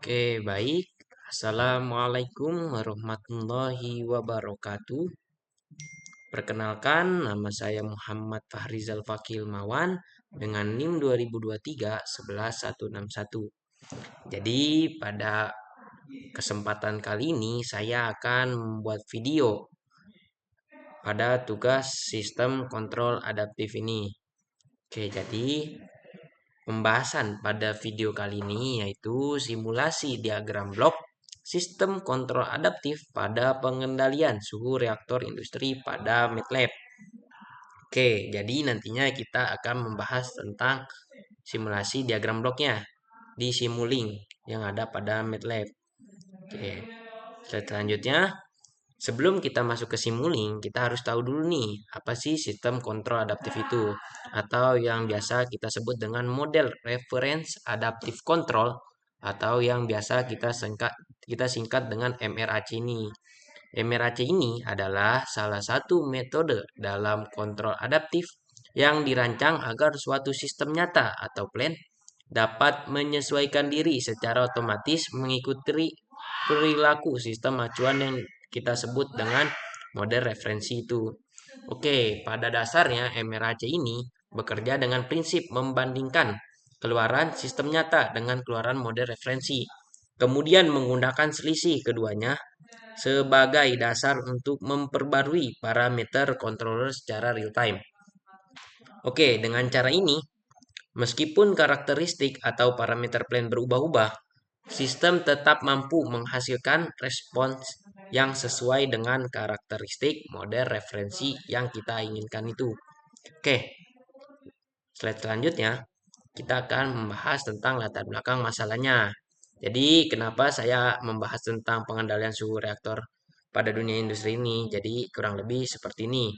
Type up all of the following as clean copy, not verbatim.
Oke, baik. Assalamualaikum warahmatullahi wabarakatuh. Perkenalkan, nama saya Muhammad Fahrizal Fakil Mawan dengan NIM 2023 11161. Jadi, pada kesempatan kali ini saya akan membuat video pada tugas sistem kontrol adaptif ini. Oke, jadi pembahasan pada video kali ini yaitu simulasi diagram blok sistem kontrol adaptif pada pengendalian suhu reaktor industri pada MATLAB. Oke, jadi nantinya kita akan membahas tentang simulasi diagram bloknya di Simulink yang ada pada MATLAB. Oke, selanjutnya sebelum kita masuk ke Simulink, kita harus tahu dulu nih, apa sih sistem kontrol adaptif itu? Atau yang biasa kita sebut dengan model reference adaptive control atau yang biasa kita singkat dengan MRAC ini. MRAC ini adalah salah satu metode dalam kontrol adaptif yang dirancang agar suatu sistem nyata atau plan dapat menyesuaikan diri secara otomatis mengikuti perilaku sistem acuan yang kita sebut dengan model referensi itu. Oke, pada dasarnya MRAC ini bekerja dengan prinsip membandingkan keluaran sistem nyata dengan keluaran model referensi. Kemudian menggunakan selisih keduanya sebagai dasar untuk memperbarui parameter controller secara real time. Oke, dengan cara ini, meskipun karakteristik atau parameter plan berubah-ubah, sistem tetap mampu menghasilkan respons yang sesuai dengan karakteristik model referensi yang kita inginkan itu. Oke, slide selanjutnya kita akan membahas tentang latar belakang masalahnya. Jadi, kenapa saya membahas tentang pengendalian suhu reaktor pada dunia industri ini? Jadi, kurang lebih seperti ini.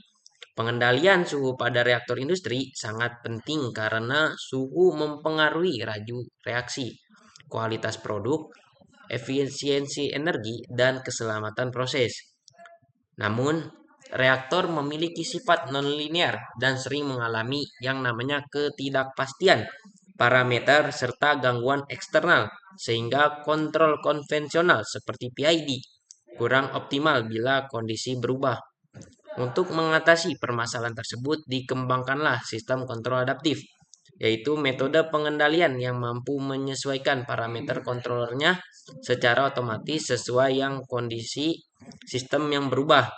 Pengendalian suhu pada reaktor industri sangat penting karena suhu mempengaruhi laju reaksi, kualitas produk, efisiensi energi, dan keselamatan proses. Namun, reaktor memiliki sifat nonlinear dan sering mengalami yang namanya ketidakpastian parameter serta gangguan eksternal, sehingga kontrol konvensional seperti PID kurang optimal bila kondisi berubah. Untuk mengatasi permasalahan tersebut, dikembangkanlah sistem kontrol adaptif, yaitu metode pengendalian yang mampu menyesuaikan parameter kontrolernya secara otomatis sesuai yang kondisi sistem yang berubah.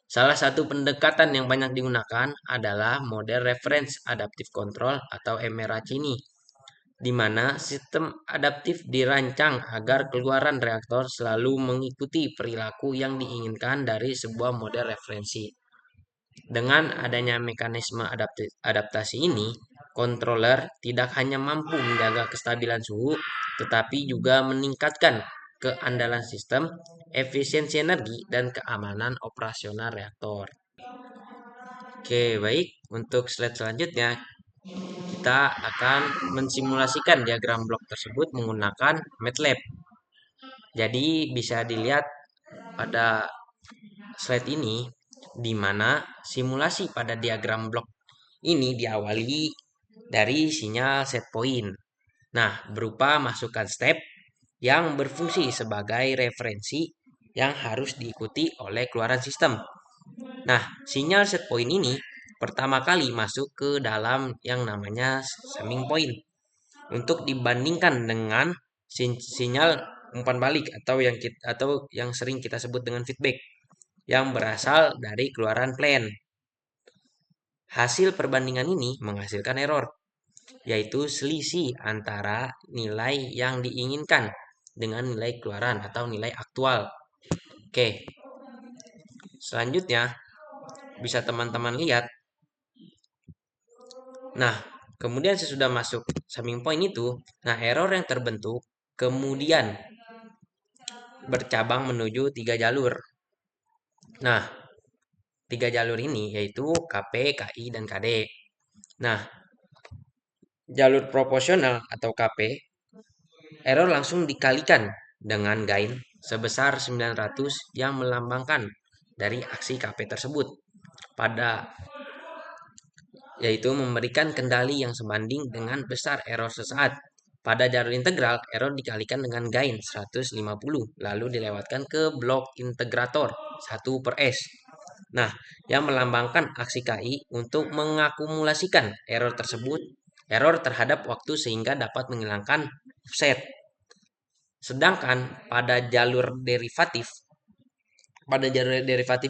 Salah satu pendekatan yang banyak digunakan adalah model reference adaptive control atau MRAC ini, di mana sistem adaptif dirancang agar keluaran reaktor selalu mengikuti perilaku yang diinginkan dari sebuah model referensi. Dengan adanya mekanisme adaptasi ini, controller tidak hanya mampu menjaga kestabilan suhu, tetapi juga meningkatkan keandalan sistem, efisiensi energi, dan keamanan operasional reaktor. Oke, baik. Untuk slide selanjutnya, kita akan mensimulasikan diagram blok tersebut menggunakan MATLAB. Jadi bisa dilihat pada slide ini di mana simulasi pada diagram blok ini diawali dari sinyal set point. Nah, berupa masukan step yang berfungsi sebagai referensi yang harus diikuti oleh keluaran sistem. Nah, sinyal set point ini pertama kali masuk ke dalam yang namanya summing point untuk dibandingkan dengan sinyal umpan balik atau yang sering kita sebut dengan feedback yang berasal dari keluaran plan. Hasil perbandingan ini menghasilkan error, yaitu selisih antara nilai yang diinginkan dengan nilai keluaran atau nilai aktual. Oke, selanjutnya bisa teman-teman lihat. Nah, kemudian sesudah masuk summing point itu, nah error yang terbentuk kemudian bercabang menuju 3 jalur. Nah, 3 jalur ini yaitu KP, KI, dan KD. Nah, jalur proporsional atau KP, error langsung dikalikan dengan gain sebesar 900 yang melambangkan dari aksi KP tersebut pada yaitu memberikan kendali yang sebanding dengan besar error sesaat pada jalur integral, error dikalikan dengan gain 150, lalu dilewatkan ke blok integrator 1/s. Nah, yang melambangkan aksi KI untuk mengakumulasikan error terhadap waktu sehingga dapat menghilangkan offset. Sedangkan pada jalur derivatif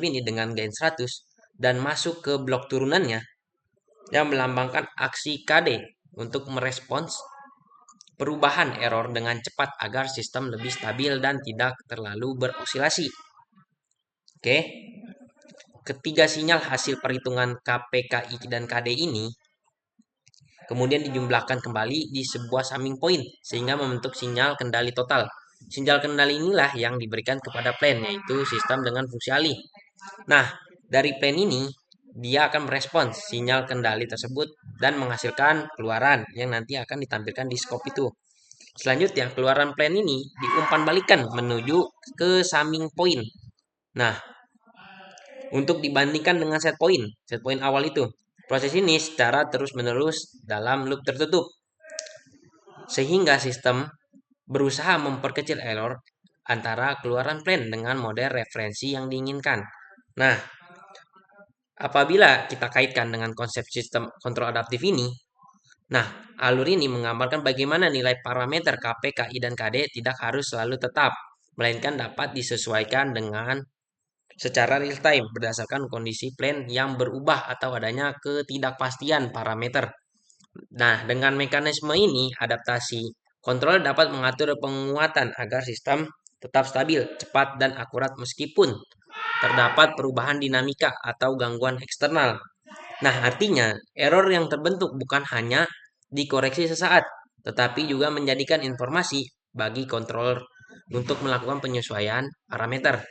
ini dengan gain 100 dan masuk ke blok turunannya yang melambangkan aksi KD untuk merespons perubahan error dengan cepat agar sistem lebih stabil dan tidak terlalu berosilasi. Oke. Ketiga sinyal hasil perhitungan KPKI dan KD ini kemudian dijumlahkan kembali di sebuah summing point sehingga membentuk sinyal kendali total. Sinyal kendali inilah yang diberikan kepada plan, yaitu sistem dengan fungsi alih. Nah, dari plan ini dia akan merespons sinyal kendali tersebut dan menghasilkan keluaran yang nanti akan ditampilkan di scope itu. Selanjutnya, keluaran plan ini diumpan balikan menuju ke summing point. Nah, untuk dibandingkan dengan set point awal itu. Proses ini secara terus-menerus dalam loop tertutup. Sehingga sistem berusaha memperkecil error antara keluaran plan dengan model referensi yang diinginkan. Nah, apabila kita kaitkan dengan konsep sistem kontrol adaptif ini, nah, alur ini menggambarkan bagaimana nilai parameter KP, KI, dan KD tidak harus selalu tetap, melainkan dapat disesuaikan dengan secara real time berdasarkan kondisi plan yang berubah atau adanya ketidakpastian parameter. Nah, dengan mekanisme ini, adaptasi kontrol dapat mengatur penguatan agar sistem tetap stabil, cepat, dan akurat meskipun terdapat perubahan dinamika atau gangguan eksternal. Nah, artinya error yang terbentuk bukan hanya dikoreksi sesaat, tetapi juga menjadikan informasi bagi controller untuk melakukan penyesuaian parameter.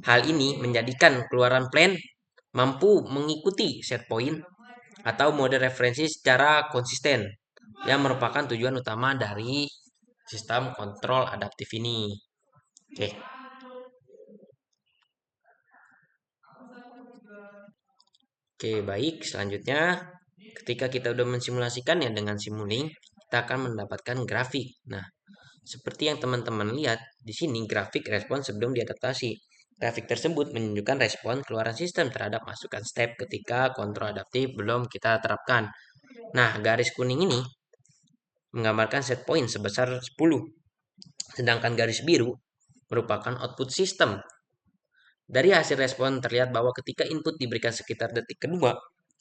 Hal ini menjadikan keluaran plan mampu mengikuti set point atau mode referensi secara konsisten, yang merupakan tujuan utama dari sistem kontrol adaptif ini. Oke. Oke, baik. Selanjutnya, ketika kita udah mensimulasikannya dengan Simulink, kita akan mendapatkan grafik. Nah, seperti yang teman-teman lihat di sini grafik respon sebelum diadaptasi. Grafik tersebut menunjukkan respon keluaran sistem terhadap masukan step ketika kontrol adaptif belum kita terapkan. Nah, garis kuning ini menggambarkan set point sebesar 10. Sedangkan garis biru merupakan output sistem. Dari hasil respon terlihat bahwa ketika input diberikan sekitar detik kedua,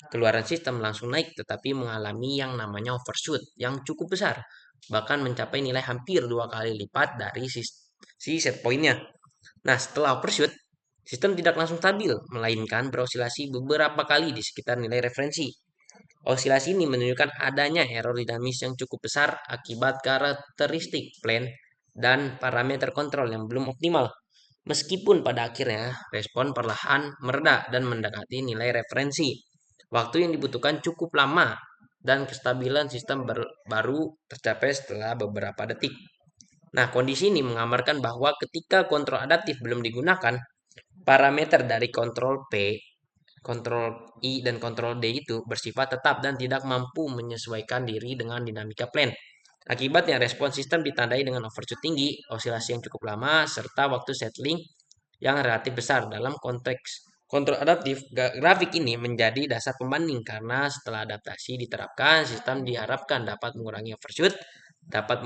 keluaran sistem langsung naik tetapi mengalami yang namanya overshoot yang cukup besar, bahkan mencapai nilai hampir 2 kali lipat dari si set point-nya. Nah, setelah overshoot, sistem tidak langsung stabil, melainkan berosilasi beberapa kali di sekitar nilai referensi. Osilasi ini menunjukkan adanya error dinamis yang cukup besar akibat karakteristik plan dan parameter kontrol yang belum optimal. Meskipun pada akhirnya respon perlahan mereda dan mendekati nilai referensi. Waktu yang dibutuhkan cukup lama dan kestabilan sistem baru tercapai setelah beberapa detik. Nah, kondisi ini menggambarkan bahwa ketika kontrol adaptif belum digunakan, parameter dari kontrol P, kontrol I, dan kontrol D itu bersifat tetap dan tidak mampu menyesuaikan diri dengan dinamika plan. Akibatnya, respon sistem ditandai dengan overshoot tinggi, osilasi yang cukup lama, serta waktu settling yang relatif besar. Dalam konteks kontrol adaptif, grafik ini menjadi dasar pembanding karena setelah adaptasi diterapkan, sistem diharapkan dapat mengurangi overshoot, dapat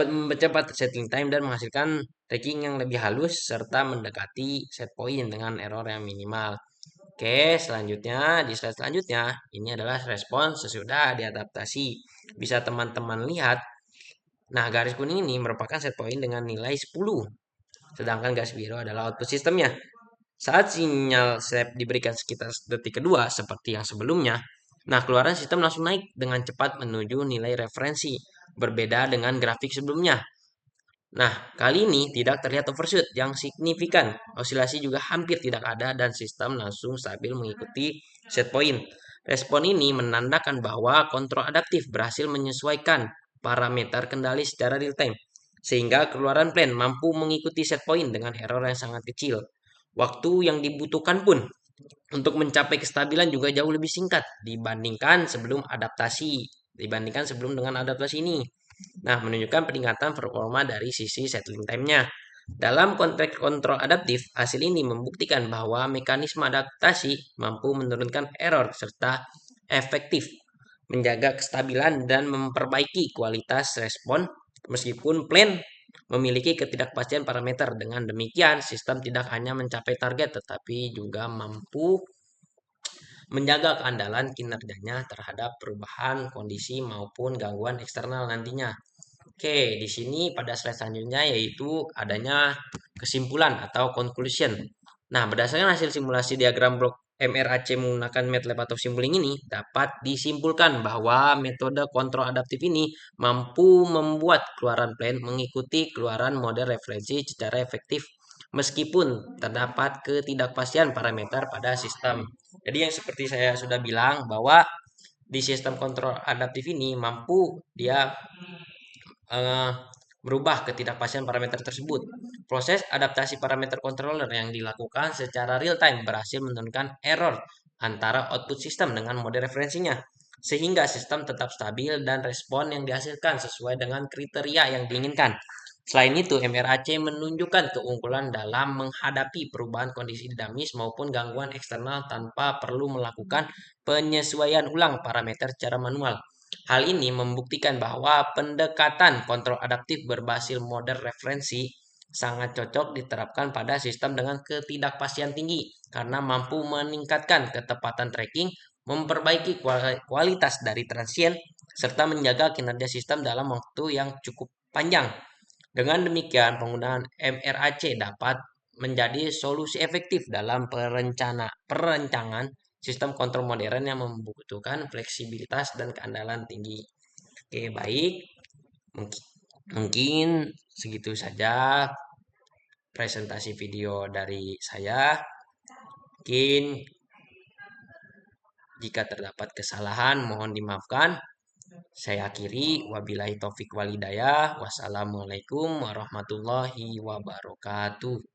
mempercepat settling time dan menghasilkan tracking yang lebih halus serta mendekati set point dengan error yang minimal. Oke, selanjutnya di slide selanjutnya ini adalah respon sesudah diadaptasi. Bisa teman-teman lihat. Nah, garis kuning ini merupakan set point dengan nilai 10. Sedangkan garis biru adalah output sistemnya. Saat sinyal step diberikan sekitar detik kedua seperti yang sebelumnya, nah keluaran sistem langsung naik dengan cepat menuju nilai referensi. Berbeda dengan grafik sebelumnya. Nah, kali ini tidak terlihat overshoot yang signifikan. Osilasi juga hampir tidak ada dan sistem langsung stabil mengikuti set point. Respon ini menandakan bahwa kontrol adaptif berhasil menyesuaikan parameter kendali secara real time. Sehingga keluaran plan mampu mengikuti set point dengan error yang sangat kecil. Waktu yang dibutuhkan pun untuk mencapai kestabilan juga jauh lebih singkat dibandingkan sebelum adaptasi. dibandingkan sebelum dengan adaptasi ini. Nah, menunjukkan peningkatan performa dari sisi settling time-nya. Dalam konteks kontrol adaptif, hasil ini membuktikan bahwa mekanisme adaptasi mampu menurunkan error serta efektif menjaga kestabilan dan memperbaiki kualitas respon meskipun plan memiliki ketidakpastian parameter. Dengan demikian, sistem tidak hanya mencapai target tetapi juga mampu menjaga keandalan kinerjanya terhadap perubahan kondisi maupun gangguan eksternal nantinya. Oke, di sini pada slide selanjutnya yaitu adanya kesimpulan atau conclusion. Nah, berdasarkan hasil simulasi diagram blok MRAC menggunakan MATLAB atau Simulink ini, dapat disimpulkan bahwa metode kontrol adaptif ini mampu membuat keluaran plan mengikuti keluaran model referensi secara efektif meskipun terdapat ketidakpastian parameter pada sistem. Jadi yang seperti saya sudah bilang bahwa di sistem kontrol adaptif ini mampu dia eh, merubah ketidakpastian parameter tersebut. Proses adaptasi parameter controller yang dilakukan secara real time berhasil menurunkan error antara output sistem dengan mode referensinya, sehingga sistem tetap stabil dan respon yang dihasilkan sesuai dengan kriteria yang diinginkan. Selain itu, MRAC menunjukkan keunggulan dalam menghadapi perubahan kondisi dinamis maupun gangguan eksternal tanpa perlu melakukan penyesuaian ulang parameter secara manual. Hal ini membuktikan bahwa pendekatan kontrol adaptif berbasis model referensi sangat cocok diterapkan pada sistem dengan ketidakpastian tinggi karena mampu meningkatkan ketepatan tracking, memperbaiki kualitas dari transien, serta menjaga kinerja sistem dalam waktu yang cukup panjang. Dengan demikian, penggunaan MRAC dapat menjadi solusi efektif dalam perencanaan sistem kontrol modern yang membutuhkan fleksibilitas dan keandalan tinggi. Oke, baik. Mungkin segitu saja presentasi video dari saya. Mungkin jika terdapat kesalahan mohon dimaafkan. Saya akhiri, wabillahi taufik walhidayah. Wassalamualaikum warahmatullahi wabarakatuh.